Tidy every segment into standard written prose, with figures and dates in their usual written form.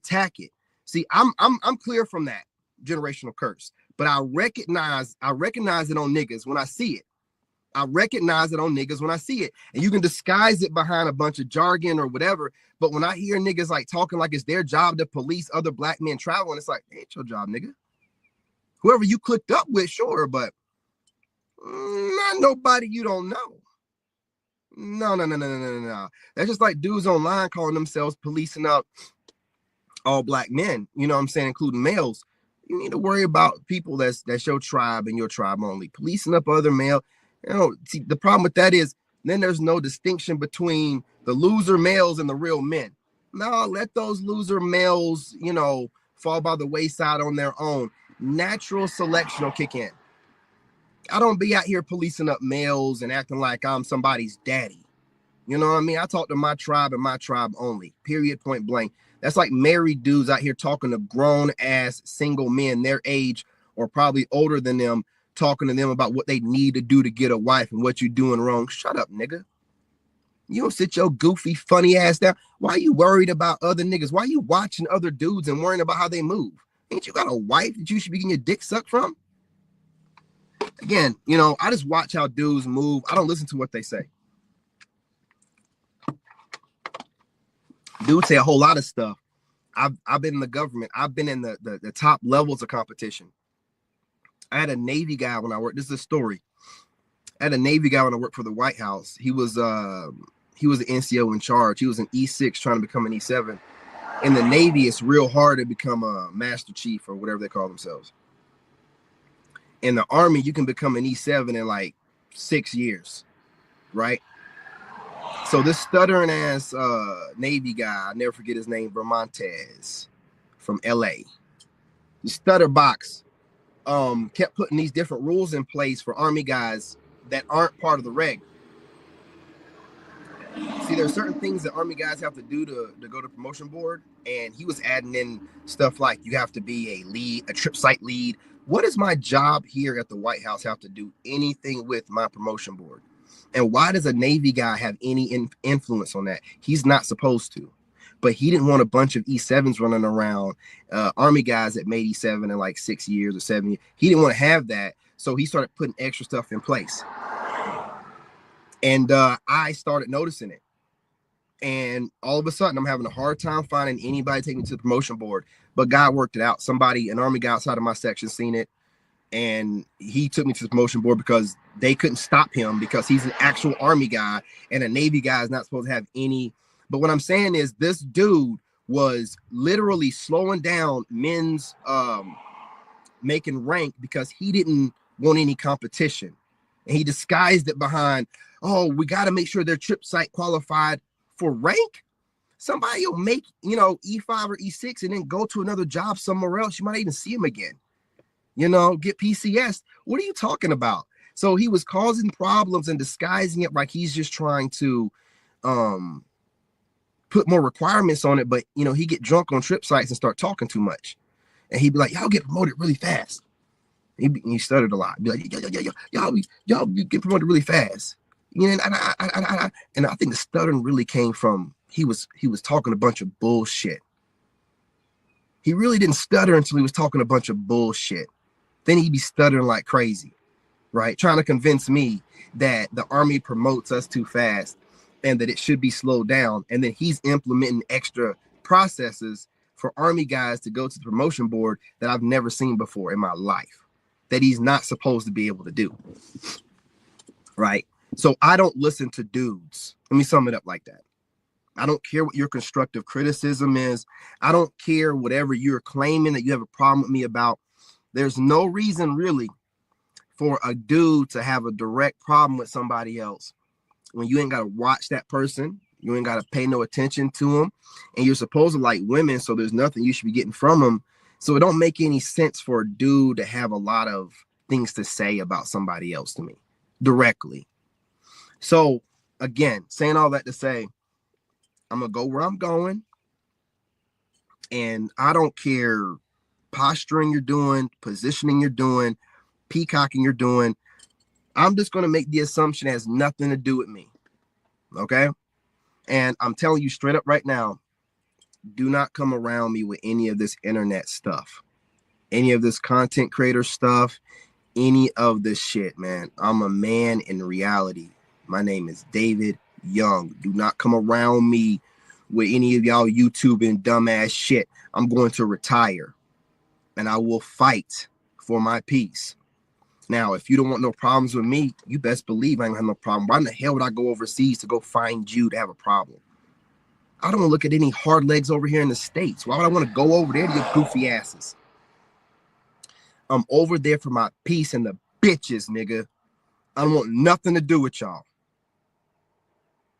attack it. See, I'm clear from that generational curse, but I recognize it on niggas when I see it. I recognize it on niggas when I see it. And you can disguise it behind a bunch of jargon or whatever. But when I hear niggas like talking like it's their job to police other black men traveling, it's like, it ain't your job, nigga. Whoever you clicked up with, sure, but not nobody you don't know. No. That's just like dudes online calling themselves policing up all black men, you know what I'm saying, including males. You need to worry about people that's your tribe and your tribe only. Policing up other male. You know, see, the problem with that is then there's no distinction between the loser males and the real men. No, let those loser males, you know, fall by the wayside on their own. Natural selection will kick in. I don't be out here policing up males and acting like I'm somebody's daddy. You know what I mean? I talk to my tribe and my tribe only, period, point blank. That's like married dudes out here talking to grown ass single men their age or probably older than them, talking to them about what they need to do to get a wife and what you're doing wrong. Shut up, nigga. You don't sit your goofy, funny ass down. Why are you worried about other niggas? Why are you watching other dudes and worrying about how they move? Ain't you got a wife that you should be getting your dick sucked from? Again, you know, I just watch how dudes move. I don't listen to what they say. Dudes say a whole lot of stuff. I've been in the government. I've been in the top levels of competition. I had a Navy guy when I worked. This is a story. I had a Navy guy when I worked for the White House. He was the NCO in charge. He was an E6 trying to become an E7. In the Navy, it's real hard to become a Master Chief or whatever they call themselves. In the Army, you can become an E7 in like 6 years, right? So this stuttering ass Navy guy, I'll never forget his name, Vermontez from LA. The stutter box kept putting these different rules in place for Army guys that aren't part of the reg. See, there are certain things that Army guys have to do to go to promotion board, and he was adding in stuff like you have to be a lead, a trip site lead. What does my job here at the White House have to do anything with my promotion board? And why does a Navy guy have any influence on that? He's not supposed to. But he didn't want a bunch of E7s running around, Army guys that made E7 in like 6 years or 7 years. He didn't want to have that. So he started putting extra stuff in place. And I started noticing it. And all of a sudden, I'm having a hard time finding anybody taking me to the promotion board. But God worked it out. Somebody, an Army guy outside of my section, seen it. And he took me to the promotion board because they couldn't stop him because he's an actual Army guy. And a Navy guy is not supposed to have any. But what I'm saying is this dude was literally slowing down men's making rank because he didn't want any competition. And he disguised it behind, oh, we got to make sure their trip site qualified for rank. Somebody will make, you know, E5 or E6 and then go to another job somewhere else. You might even see him again. You know, get PCS. What are you talking about? So he was causing problems and disguising it like he's just trying to put more requirements on it. But, you know, he get drunk on trip sites and start talking too much. And he'd be like, y'all get promoted really fast. He stuttered a lot. Be like, y'all get promoted really fast. You know, and I think the stuttering really came from he was talking a bunch of bullshit. He really didn't stutter until he was talking a bunch of bullshit. Then he'd be stuttering like crazy, right? Trying to convince me that the Army promotes us too fast and that it should be slowed down. And then he's implementing extra processes for Army guys to go to the promotion board that I've never seen before in my life, that he's not supposed to be able to do, right? So I don't listen to dudes. Let me sum it up like that. I don't care what your constructive criticism is. I don't care whatever you're claiming that you have a problem with me about. There's no reason really for a dude to have a direct problem with somebody else when you ain't got to watch that person. You ain't got to pay no attention to them. And you're supposed to like women, so there's nothing you should be getting from them. So it don't make any sense for a dude to have a lot of things to say about somebody else to me directly. So again, saying all that to say, I'm going to go where I'm going. And I don't care posturing you're doing, positioning you're doing, peacocking you're doing. I'm just going to make the assumption it has nothing to do with me. Okay? And I'm telling you straight up right now, do not come around me with any of this internet stuff, any of this content creator stuff, any of this shit, man. I'm a man in reality. My name is David Young. Do not come around me with any of y'all YouTube and dumbass shit. I'm going to retire and I will fight for my peace. Now, if you don't want no problems with me, you best believe I ain't gonna have no problem. Why in the hell would I go overseas to go find you to have a problem? I don't look at any hard legs over here in the States. Why would I want to go over there to your goofy asses? I'm over there for my peace and the bitches, nigga. I don't want nothing to do with y'all.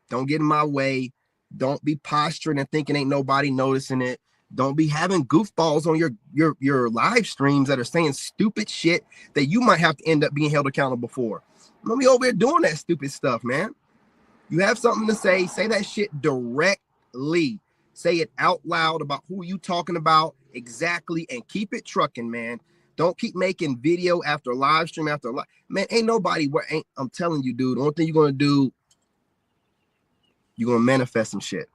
Don't get in my way. Don't be posturing and thinking ain't nobody noticing it. Don't be having goofballs on your live streams that are saying stupid shit that you might have to end up being held accountable for. Don't be over here doing that stupid stuff, man. You have something to say that shit directly. Say it out loud about who you talking about exactly and keep it trucking, man. Don't keep making video after live stream after live. Man, ain't nobody I'm telling you, dude, the only thing you're going to do, you're going to manifest some shit.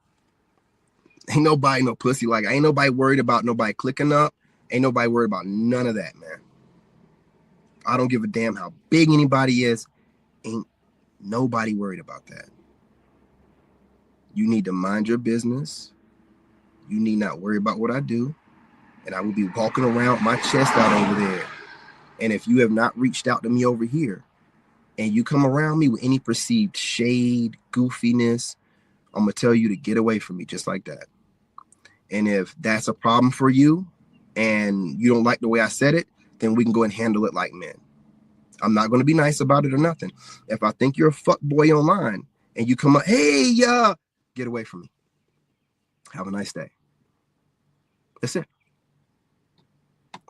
Ain't nobody no pussy. Like, ain't nobody worried about nobody clicking up. Ain't nobody worried about none of that, man. I don't give a damn how big anybody is. Ain't nobody worried about that. You need to mind your business. You need not worry about what I do. And I will be walking around my chest out over there. And if you have not reached out to me over here and you come around me with any perceived shade, goofiness, I'm going to tell you to get away from me just like that. And if that's a problem for you and you don't like the way I said it, then we can go and handle it like men. I'm not going to be nice about it or nothing. If I think you're a fuck boy online and you come up, hey, get away from me. Have a nice day. That's it.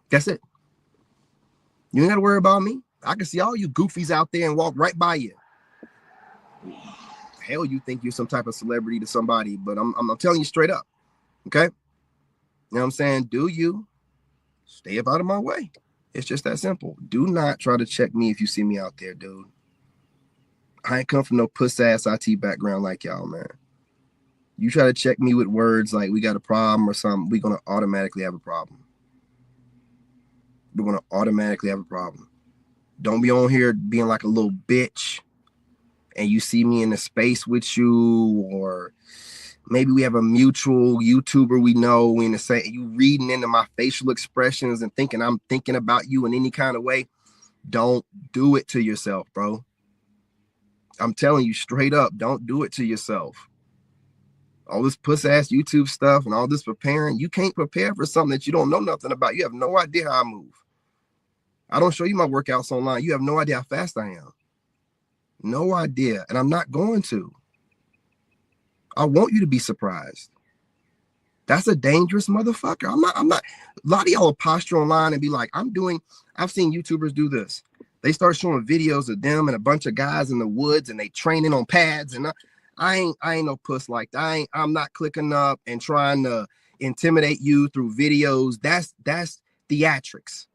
That's it. You ain't got to worry about me. I can see all you goofies out there and walk right by you. Hell, you think you're some type of celebrity to somebody, but I'm telling you straight up. Okay? You know what I'm saying? Do you stay up out of my way? It's just that simple. Do not try to check me if you see me out there, dude. I ain't come from no puss-ass IT background like y'all, man. You try to check me with words like we got a problem or something, we're going to automatically have a problem. We're going to automatically have a problem. Don't be on here being like a little bitch and you see me in a space with you, or maybe we have a mutual YouTuber we know in the same, you reading into my facial expressions and thinking I'm thinking about you in any kind of way. Don't do it to yourself, bro. I'm telling you straight up, don't do it to yourself. All this puss-ass YouTube stuff and all this preparing, you can't prepare for something that you don't know nothing about. You have no idea how I move. I don't show you my workouts online. You have no idea how fast I am. No idea. And I'm not going to. I want you to be surprised. That's a dangerous motherfucker. I'm not. A lot of y'all will posture online and be like, I've seen YouTubers do this. They start showing videos of them and a bunch of guys in the woods and they training on pads. And I ain't no puss like that. I'm not clicking up and trying to intimidate you through videos. That's theatrics.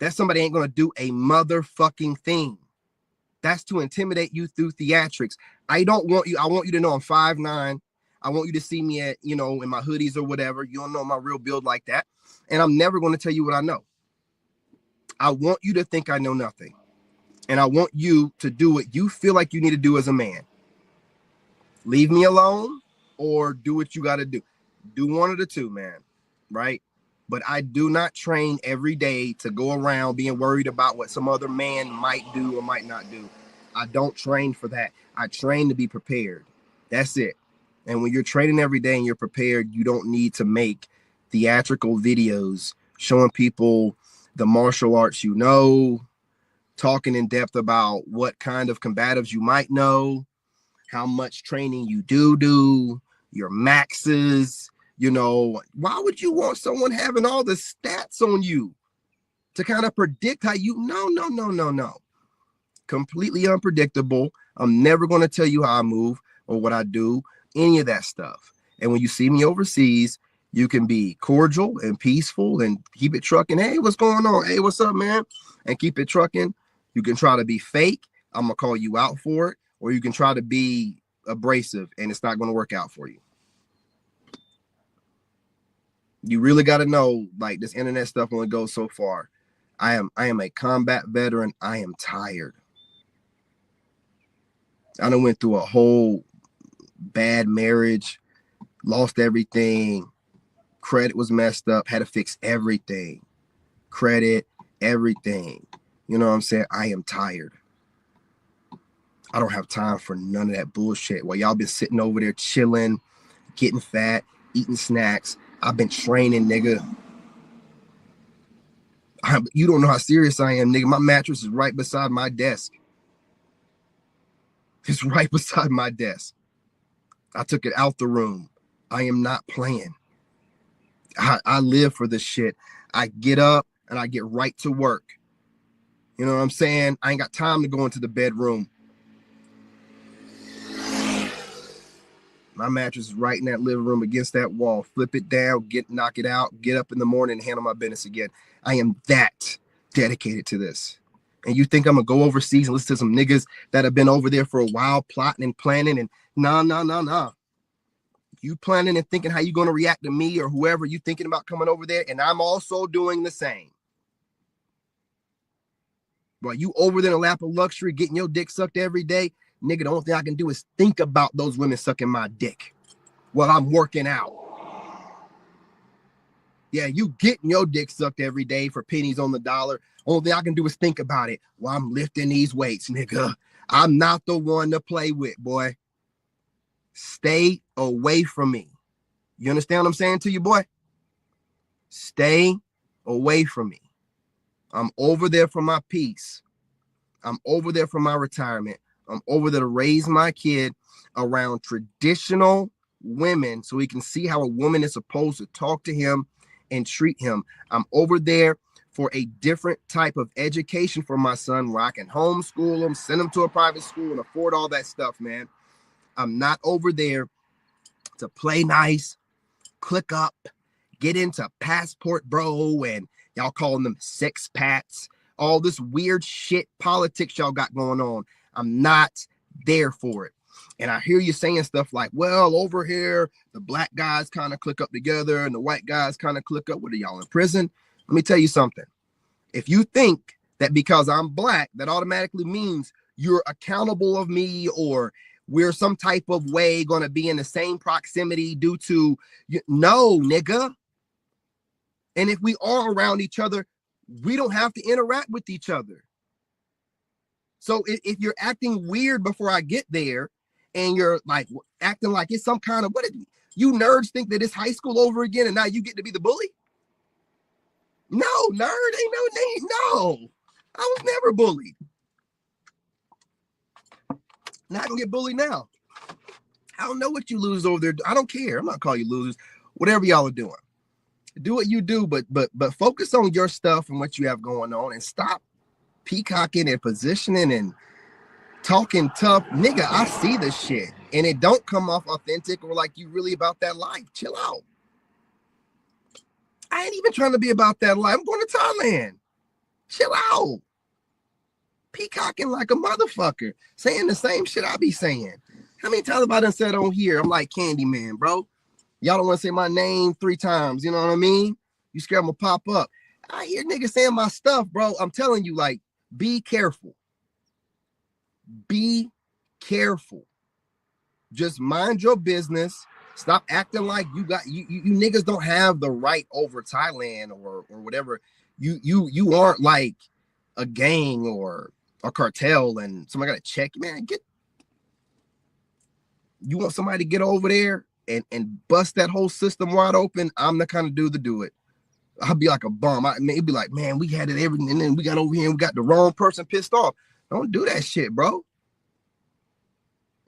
That somebody ain't gonna do a motherfucking thing. That's to intimidate you through theatrics. I want you to know I'm 5'9". I want you to see me at, in my hoodies or whatever. You don't know my real build like that. And I'm never going to tell you what I know. I want you to think I know nothing. And I want you to do what you feel like you need to do as a man. Leave me alone or do what you got to do. Do one of the two, man. Right? But I do not train every day to go around being worried about what some other man might do or might not do. I don't train for that. I train to be prepared. That's it. And when you're training every day and you're prepared, you don't need to make theatrical videos showing people the martial arts you know, talking in depth about what kind of combatives you might know, how much training you do, your maxes. Why would you want someone having all the stats on you to kind of predict how you? No. Completely unpredictable. I'm never going to tell you how I move or what I do, any of that stuff. And when you see me overseas, you can be cordial and peaceful and keep it trucking. Hey, what's going on? Hey, what's up, man? And keep it trucking. You can try to be fake. I'm going to call you out for it. Or you can try to be abrasive and it's not going to work out for you. You really got to know, like, this internet stuff only goes so far. I am a combat veteran. I am tired. I done went through a whole bad marriage, lost everything. Credit was messed up, had to fix everything. Credit, everything. You know what I'm saying? I am tired. I don't have time for none of that bullshit. While y'all been sitting over there chilling, getting fat, eating snacks, I've been training, nigga. You don't know how serious I am, nigga. My mattress is right beside my desk. It's right beside my desk. I took it out the room. I am not playing. I live for this shit. I get up and I get right to work. You know what I'm saying? I ain't got time to go into the bedroom. My mattress is right in that living room against that wall. Flip it down, knock it out, get up in the morning and handle my business again. I am that dedicated to this. And you think I'm gonna go overseas and listen to some niggas that have been over there for a while plotting and planning and nah. You planning and thinking how you gonna react to me or whoever you thinking about coming over there, and I'm also doing the same. While you over there in a lap of luxury getting your dick sucked every day, nigga, the only thing I can do is think about those women sucking my dick while I'm working out. Yeah, you getting your dick sucked every day for pennies on the dollar. Only thing I can do is think about it while I'm lifting these weights, nigga. I'm not the one to play with, boy. Stay away from me. You understand what I'm saying to you, boy? Stay away from me. I'm over there for my peace. I'm over there for my retirement. I'm over there to raise my kid around traditional women so he can see how a woman is supposed to talk to him and treat him. I'm over there for a different type of education for my son where I can homeschool him, send him to a private school and afford all that stuff, man. I'm not over there to play nice, click up, get into passport bro, and y'all calling them sex pats, all this weird shit politics y'all got going on. I'm not there for it. And I hear you saying stuff like, well, over here, the black guys kind of click up together and the white guys kind of click up. What are y'all in prison? Let me tell you something. If you think that because I'm black, that automatically means you're accountable of me or we're some type of way going to be in the same proximity due to, no, nigga. And if we are around each other, we don't have to interact with each other. So if you're acting weird before I get there and you're like acting like it's some kind of, you nerds think that it's high school over again and now you get to be the bully? No, nerd, ain't no name. No, I was never bullied. Not gonna get bullied now. I don't know what you losers over there. I don't care. I'm not calling you losers. Whatever y'all are doing, do what you do, but focus on your stuff and what you have going on and stop peacocking and positioning and talking tough. Nigga, I see this shit and it don't come off authentic or like you really about that life. Chill out. I ain't even trying to be about that life. I'm going to Thailand. Chill out. Peacocking like a motherfucker, saying the same shit I be saying. How many times have I done said on here, I'm like Candyman, bro? Y'all don't want to say my name 3 times, you know what I mean? You scared I'm gonna pop up. I hear niggas saying my stuff, bro. I'm telling you, like, be careful. Be careful. Just mind your business. Stop acting like you niggas don't have the right over Thailand or whatever. You aren't like a gang or a cartel and somebody gotta check you, man. You want somebody to get over there and bust that whole system wide open? I'm the kind of dude to do it. I'll be like a bum. It'd be like, man, we had it everything, and then we got over here and we got the wrong person pissed off. Don't do that shit, bro.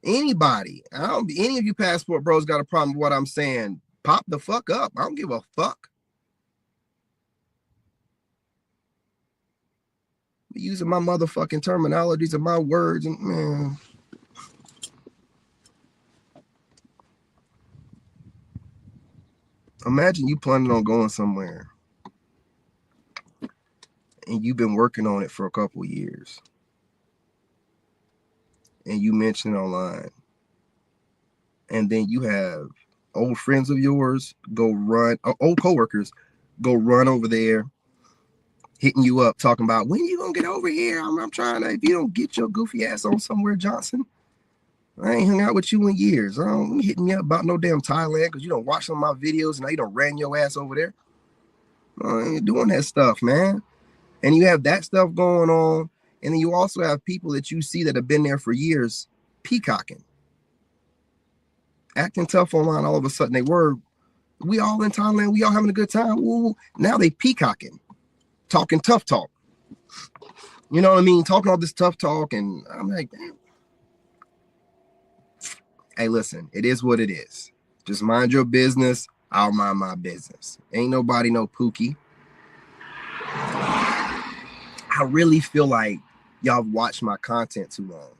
Anybody, any of you passport bros got a problem with what I'm saying, pop the fuck up. I don't give a fuck. Using my motherfucking terminologies and my words, and man. Imagine you planning on going somewhere and you've been working on it for a couple years and you mention it online and then you have old friends of yours go run, old coworkers go run over there, hitting you up, talking about when you gonna get over here. I'm trying to. If you don't get your goofy ass on somewhere, Johnson, I ain't hung out with you in years. I don't hitting me up about no damn Thailand because you don't watch some of my videos and now you don't ran your ass over there. I ain't doing that stuff, man. And you have that stuff going on, and then you also have people that you see that have been there for years, peacocking, acting tough online. All of a sudden, we all in Thailand, we all having a good time. Ooh, now they peacocking, talking tough talk. You know what I mean? Talking all this tough talk, and I'm like, damn. Hey, listen, it is what it is. Just mind your business. I'll mind my business. Ain't nobody no Pookie. I really feel like y'all watched my content too long.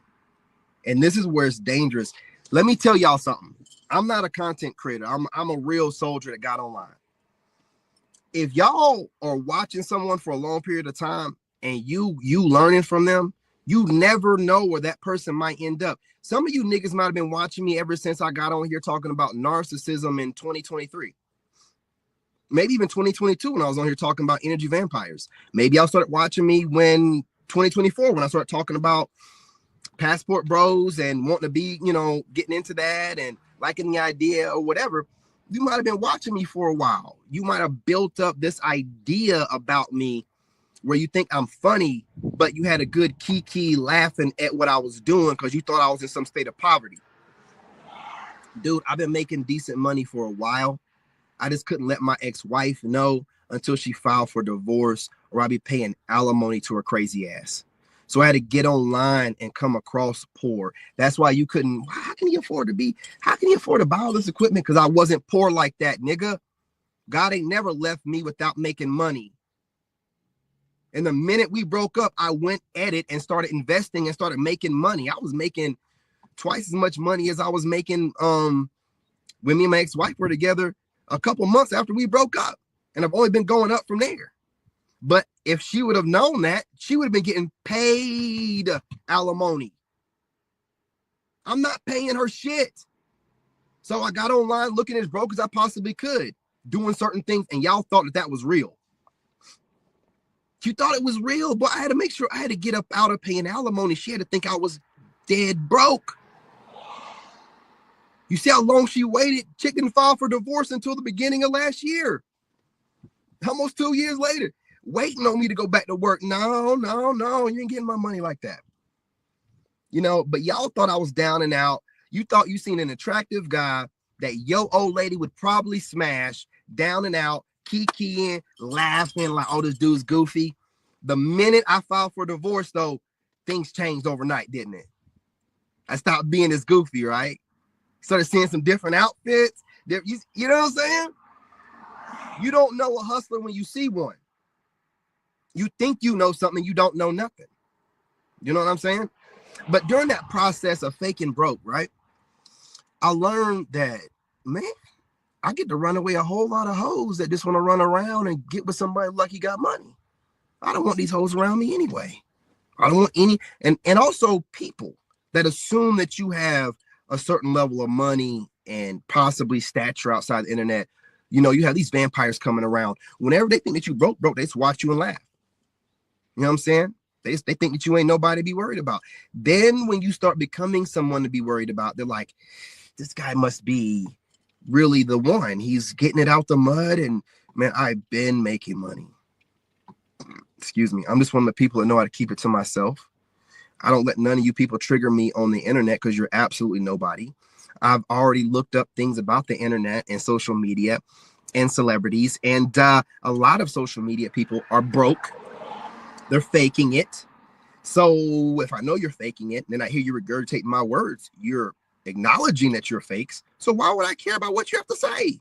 And this is where it's dangerous. Let me tell y'all something. I'm not a content creator. I'm a real soldier that got online. If y'all are watching someone for a long period of time and you learning from them, you never know where that person might end up. Some of you niggas might have been watching me ever since I got on here talking about narcissism in 2023. Maybe even 2022 when I was on here talking about energy vampires. Maybe y'all started watching me when 2024 when I started talking about passport bros and wanting to be, getting into that and liking the idea or whatever. You might have been watching me for a while. You might have built up this idea about me where you think I'm funny, but you had a good kiki laughing at what I was doing because you thought I was in some state of poverty. Dude, I've been making decent money for a while. I just couldn't let my ex-wife know until she filed for divorce or I'd be paying alimony to her crazy ass. So I had to get online and come across poor. That's why you couldn't. How can you afford to buy all this equipment? Because I wasn't poor like that, nigga. God ain't never left me without making money. And the minute we broke up, I went at it and started investing and started making money. I was making twice as much money as I was making when me and my ex-wife were together a couple months after we broke up. And I've only been going up from there. But if she would have known that, she would have been getting paid alimony. I'm not paying her shit. So I got online looking as broke as I possibly could, doing certain things, and y'all thought that was real. You thought it was real, but I had to make sure I had to get up out of paying alimony. She had to think I was dead broke. You see how long she waited? Chick didn't file for divorce until the beginning of last year. Almost 2 years later. Waiting on me to go back to work. No, you ain't getting my money like that. But y'all thought I was down and out. You thought you seen an attractive guy that your old lady would probably smash, down and out, kikiing, laughing like, oh, this dude's goofy. The minute I filed for divorce, though, things changed overnight, didn't it? I stopped being as goofy, right? Started seeing some different outfits. You know what I'm saying? You don't know a hustler when you see one. You think you know something, you don't know nothing. You know what I'm saying? But during that process of faking broke, right? I learned that, man, I get to run away a whole lot of hoes that just want to run around and get with somebody like he got money. I don't want these hoes around me anyway. I don't want any, and also people that assume that you have a certain level of money and possibly stature outside the internet. You have these vampires coming around. Whenever they think that you broke, they just watch you and laugh. You know what I'm saying? They think that you ain't nobody to be worried about. Then when you start becoming someone to be worried about, they're like, this guy must be really the one. He's getting it out the mud. And man, I've been making money. Excuse me. I'm just one of the people that know how to keep it to myself. I don't let none of you people trigger me on the internet because you're absolutely nobody. I've already looked up things about the internet and social media and celebrities. And a lot of social media people are broke. They're faking it. So if I know you're faking it, and then I hear you regurgitate my words, you're acknowledging that you're fakes. So why would I care about what you have to say?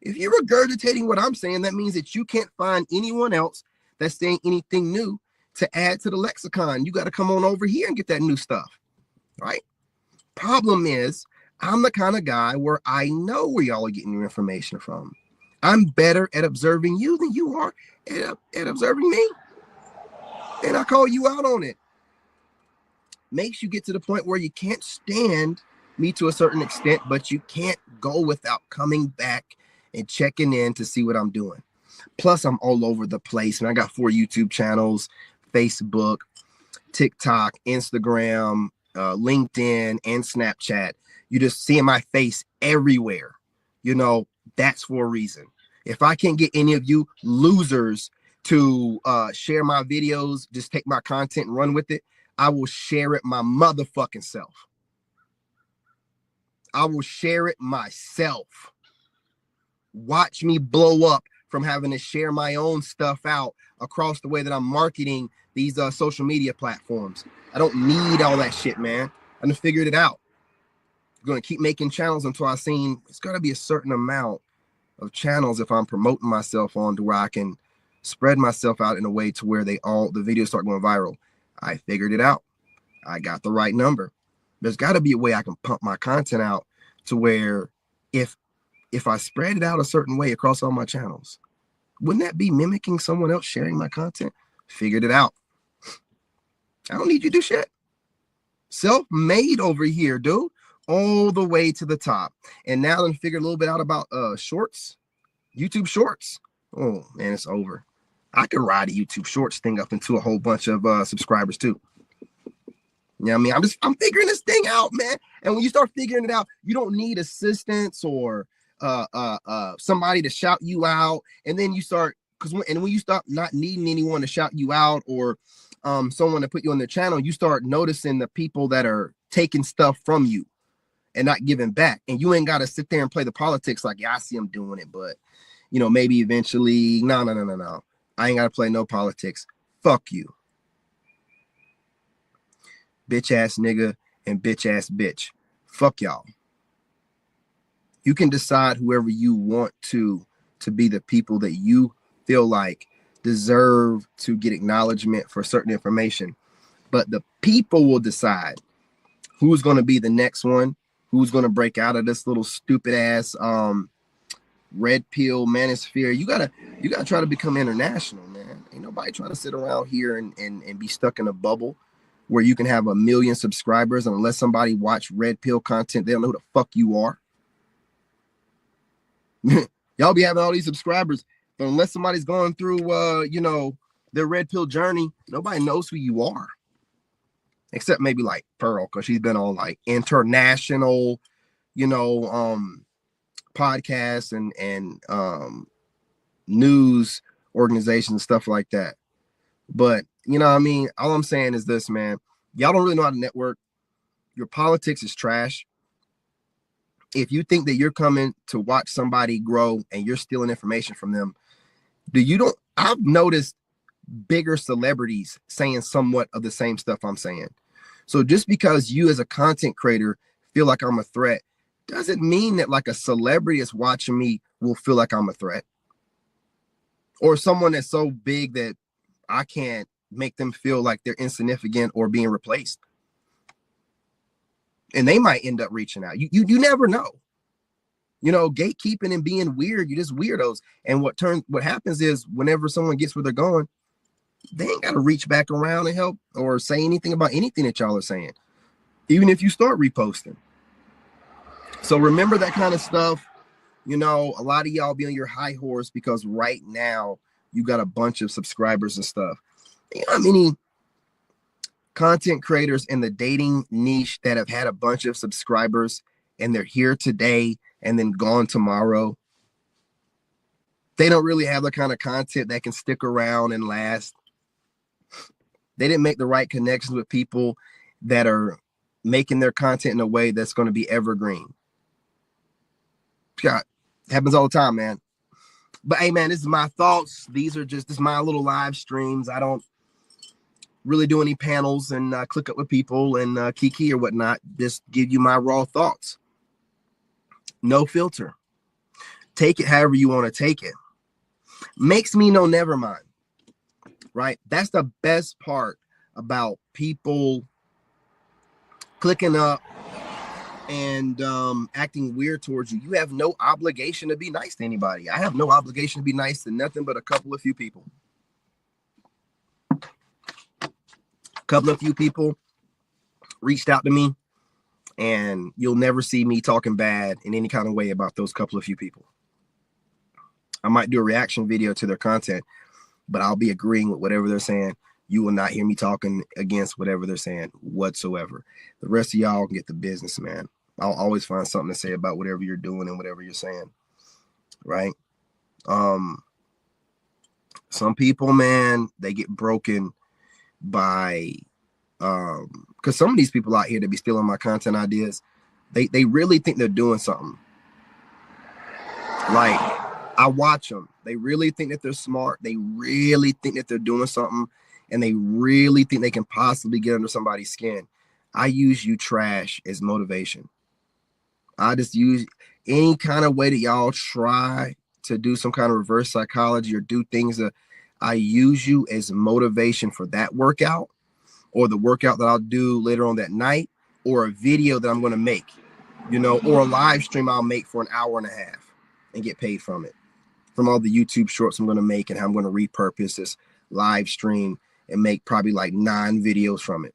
If you're regurgitating what I'm saying, that means that you can't find anyone else that's saying anything new to add to the lexicon. You got to come on over here and get that new stuff, right? Problem is, I'm the kind of guy where I know where y'all are getting your information from. I'm better at observing you than you are at observing me. And I call you out on it. Makes you get to the point where you can't stand me to a certain extent, but you can't go without coming back and checking in to see what I'm doing. Plus, I'm all over the place, and I got 4 YouTube channels, Facebook, TikTok, Instagram, LinkedIn, and Snapchat. You just seeing my face everywhere. You know, that's for a reason. If I can't get any of you losers to share my videos, just take my content and run with it, I will share it my motherfucking self. I will share it myself. Watch me blow up from having to share my own stuff out across the way that I'm marketing these social media platforms. I don't need all that shit, man. I done figured it out. I'm going to keep making channels until I've seen it's got to be a certain amount of channels if I'm promoting myself on to where I can spread myself out in a way to where the videos start going viral. I figured it out. I got the right number. There's got to be a way I can pump my content out to where if I spread it out a certain way across all my channels, wouldn't that be mimicking someone else sharing my content? Figured it out. I don't need you to do shit. Self-made over here, dude. All the way to the top. And now I'm figuring a little bit out about shorts, YouTube shorts. Oh man, it's over. I could ride a YouTube shorts thing up into a whole bunch of subscribers too. You know what I mean? I'm figuring this thing out, man. And when you start figuring it out, you don't need assistance or somebody to shout you out. And then you start, when you start not needing anyone to shout you out or someone to put you on their channel, you start noticing the people that are taking stuff from you and not giving back. And you ain't got to sit there and play the politics like, yeah, I see them doing it, but you know, maybe eventually, no. I ain't got to play no politics. Fuck you. Bitch ass nigga and bitch ass bitch. Fuck y'all. You can decide whoever you want to be the people that you feel like deserve to get acknowledgement for certain information. But the people will decide who's going to be the next one, who's going to break out of this little stupid ass red pill manosphere. You gotta try to become international, man. Ain't nobody trying to sit around here and be stuck in a bubble where you can have 1 million subscribers, and unless somebody watch red pill content, they don't know who the fuck you are. Y'all be having all these subscribers, but unless somebody's going through you know, their red pill journey, nobody knows who you are. Except maybe like Pearl, because she's been on like international, you know, podcasts and news organizations and stuff like that. But you know what I mean? All I'm saying is this, man. Y'all don't really know how to network. Your politics is trash. If you think that you're coming to watch somebody grow and you're stealing information from them, I've noticed bigger celebrities saying somewhat of the same stuff I'm saying. So just because you as a content creator feel like I'm a threat, doesn't mean that like a celebrity that's watching me will feel like I'm a threat. Or someone that's so big that I can't make them feel like they're insignificant or being replaced. And they might end up reaching out. You never know. You know, gatekeeping and being weird, you're just weirdos. And what happens is whenever someone gets where they're going, they ain't got to reach back around and help or say anything about anything that y'all are saying, even if you start reposting. So remember that kind of stuff. You know, a lot of y'all be on your high horse because right now you got a bunch of subscribers and stuff. You know how many content creators in the dating niche that have had a bunch of subscribers and they're here today and then gone tomorrow? They don't really have the kind of content that can stick around and last. They didn't make the right connections with people that are making their content in a way that's going to be evergreen. God, it happens all the time, man. But hey, man, this is my thoughts. This is my little live streams. I don't really do any panels and click up with people and kiki or whatnot. Just give you my raw thoughts. No filter. Take it however you want to take it. Makes me know never mind. Right? That's the best part about people clicking up and acting weird towards you. You have no obligation to be nice to anybody. I have no obligation to be nice to nothing but a few people. A few people reached out to me And you'll never see me talking bad in any kind of way about those couple of few people. I might do a reaction video to their content, but I'll be agreeing with whatever they're saying. You will not hear me talking against whatever they're saying whatsoever. The rest of y'all can get the business, man. I'll always find something to say about whatever you're doing and whatever you're saying, right? Some people, man, they get broken by because some of these people out here that be stealing my content ideas, they really think they're doing something. Like, I watch them. They really think that they're smart. They really think that they're doing something, and they really think they can possibly get under somebody's skin. I use you trash as motivation. I just use any kind of way that y'all try to do some kind of reverse psychology or do things that I use you as motivation for that workout, or the workout that I'll do later on that night, or a video that I'm going to make, you know, or a live stream I'll make for an hour and a half and get paid from it, from all the YouTube shorts I'm going to make and how I'm going to repurpose this live stream and make probably like 9 videos from it.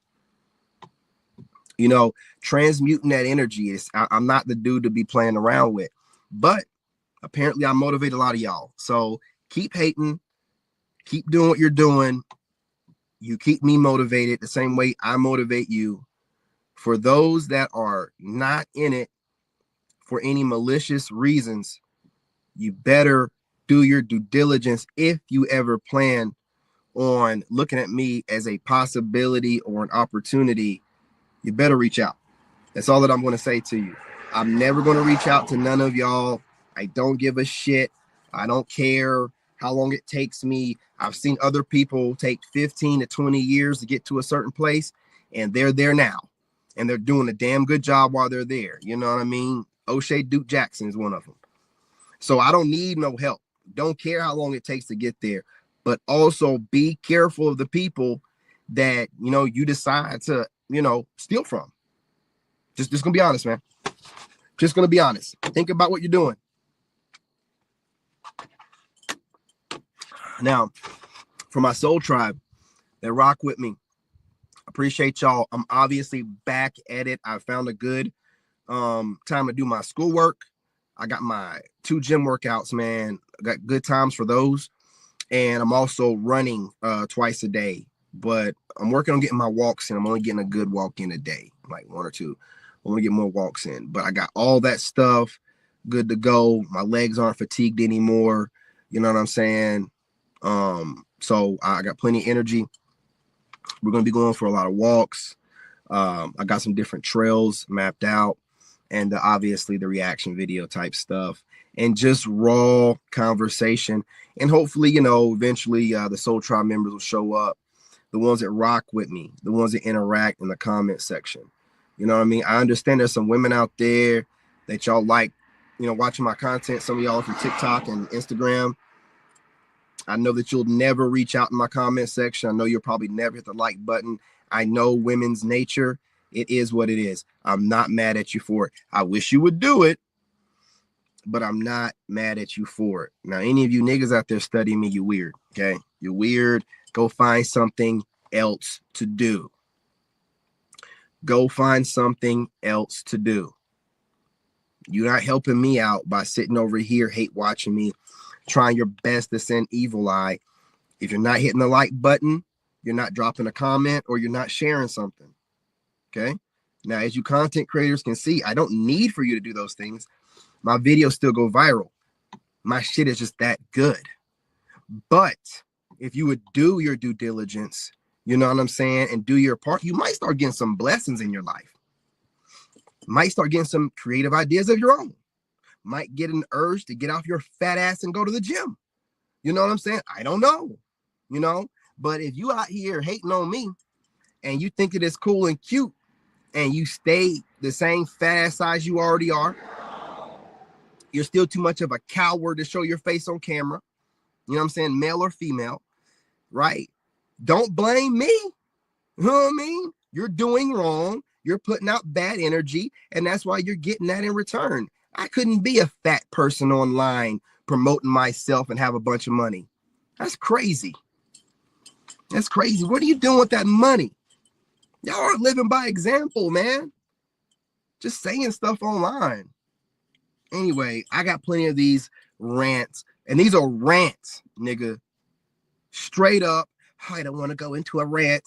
You know, transmuting that energy is, I'm not the dude to be playing around with, but apparently I motivate a lot of y'all. So keep hating, keep doing what you're doing. You keep me motivated the same way I motivate you. For those that are not in it for any malicious reasons, you better do your due diligence if you ever plan on looking at me as a possibility or an opportunity. You better reach out. That's all that I'm going to say to you. I'm never going to reach out to none of y'all. I don't give a shit. I don't care how long it takes me. I've seen other people take 15 to 20 years to get to a certain place, and they're there now, and they're doing a damn good job while they're there. You know what I mean? O'Shea Duke Jackson is one of them. So I don't need no help. Don't care how long it takes to get there, but also be careful of the people that, you know, you decide to, you know, steal from. Just gonna be honest, man. Just gonna be honest. Think about what you're doing. Now, for my soul tribe that rock with me, appreciate y'all. I'm obviously back at it. I found a good time to do my schoolwork. I got my 2 gym workouts, man. I got good times for those. And I'm also running twice a day. But I'm working on getting my walks in. I'm only getting a good walk in a day, like 1 or 2. I want to get more walks in. But I got all that stuff good to go. My legs aren't fatigued anymore. You know what I'm saying? So I got plenty of energy. We're going to be going for a lot of walks. I got some different trails mapped out, and obviously the reaction video type stuff, and just raw conversation. And hopefully, you know, eventually the Soul Tribe members will show up, the ones that rock with me, the ones that interact in the comment section. You know what I mean? I understand there's some women out there that y'all like, you know, watching my content. Some of y'all from TikTok and Instagram. I know that you'll never reach out in my comment section. I know you'll probably never hit the like button. I know women's nature. It is what it is. I'm not mad at you for it. I wish you would do it, but I'm not mad at you for it. Now, any of you niggas out there studying me, you weird, okay? You're weird. Go find something else to do. Go find something else to do. You're not helping me out by sitting over here, hate watching me, trying your best to send evil eye. If you're not hitting the like button, you're not dropping a comment, or you're not sharing something. Okay? Now, as you content creators can see, I don't need for you to do those things. My videos still go viral. My shit is just that good. But if you would do your due diligence, you know what I'm saying, and do your part, you might start getting some blessings in your life. Might start getting some creative ideas of your own. Might get an urge to get off your fat ass and go to the gym. You know what I'm saying? I don't know, you know, but if you out here hating on me and you think it is cool and cute and you stay the same fat ass size you already are, you're still too much of a coward to show your face on camera. You know what I'm saying? Male or female, right? Don't blame me. You know what I mean? You're doing wrong. You're putting out bad energy, and that's why you're getting that in return. I couldn't be a fat person online promoting myself and have a bunch of money. That's crazy. That's crazy. What are you doing with that money? Y'all are living by example, man. just saying stuff online. Anyway, I got plenty of these rants, and these are rants, nigga. Straight up. I don't want to go into a rant.